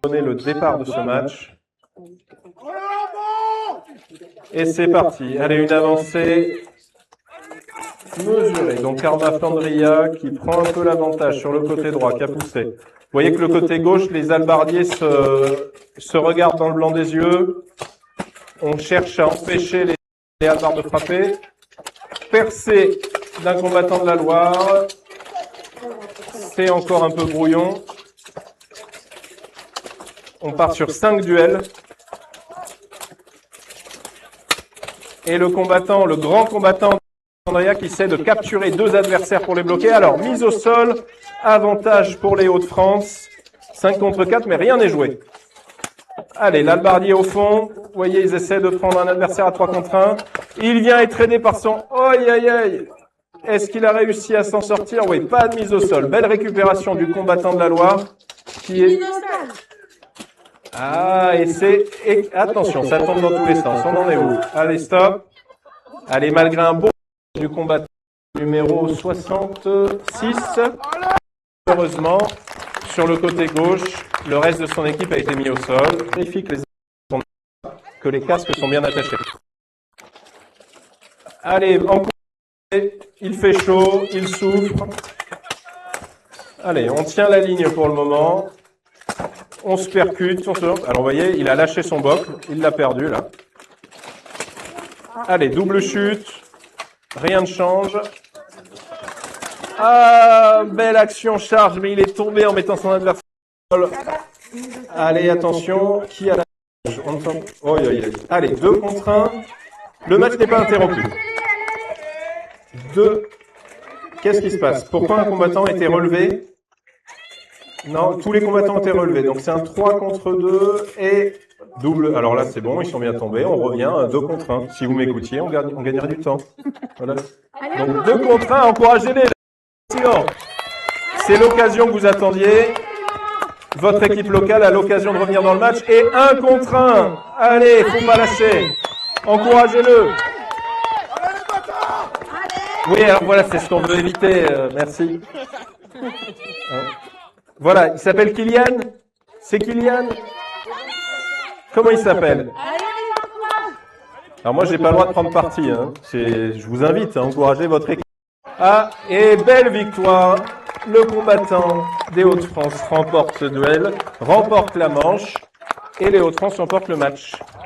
donner le départ de ce match. Et c'est parti. Allez, une avancée mesurée. Donc Arma Flandria qui prend un peu l'avantage sur le côté droit, qui a poussé. Vous voyez que le côté gauche, les albardiers se regardent dans le blanc des yeux. On cherche à empêcher les albards de frapper. Percée d'un combattant de la Loire. C'est encore un peu brouillon. On part sur 5 duels. Et le combattant, le grand combattant Andrea qui essaie de capturer 2 adversaires pour les bloquer. Alors, mise au sol, avantage pour les Hauts-de-France. 5 contre 4, mais rien n'est joué. Allez, l'albardier au fond. Vous voyez, ils essaient de prendre un adversaire à 3 contre 1. Il vient être aidé par son... Aïe, aïe, aïe. Est-ce qu'il a réussi à s'en sortir? Oui, pas de mise au sol. Belle récupération du combattant de la Loire qui est... Ah, et attention, ça tombe dans tous les sens. On en est où? Allez, stop. Allez, malgré un bon du combattant numéro 66, heureusement, sur le côté gauche, le reste de son équipe a été mis au sol. Vérifie que les casques sont bien attachés. Allez, en cours, il fait chaud, il souffre. Allez, on tient la ligne pour le moment. On se percute, Alors, vous voyez, il a lâché son boc, il l'a perdu, là. Allez, double chute. Rien ne change. Ah, belle action, charge, mais il est tombé en mettant son adversaire au sol. Allez, attention, qui a la... Oh, allez, 2 contre 1. Le match n'est pas interrompu. 2. Qu'est-ce qui se passe? Pourquoi un combattant a été relevé? Non, tous les combattants ont été relevés. Donc c'est un 3 contre 2 et double. Alors là, c'est bon, ils sont bien tombés. On revient à 2 contre 1. Si vous m'écoutiez, on gagnerait du temps. Voilà. Donc 2 contre 1, encouragez-les. C'est l'occasion que vous attendiez. Votre équipe locale a l'occasion de revenir dans le match. Et 1 contre 1. Allez, faut pas lâcher. Encouragez-le. Oui, alors voilà, c'est ce qu'on veut éviter. Merci. Voilà, il s'appelle Kylian. C'est Kylian. Comment il s'appelle? Alors moi, j'ai pas le droit de prendre parti. Hein. Je vous invite à encourager votre équipe. Ah, et belle victoire. Le combattant des Hauts-de-France remporte ce duel, remporte la manche, et les Hauts-de-France remportent le match.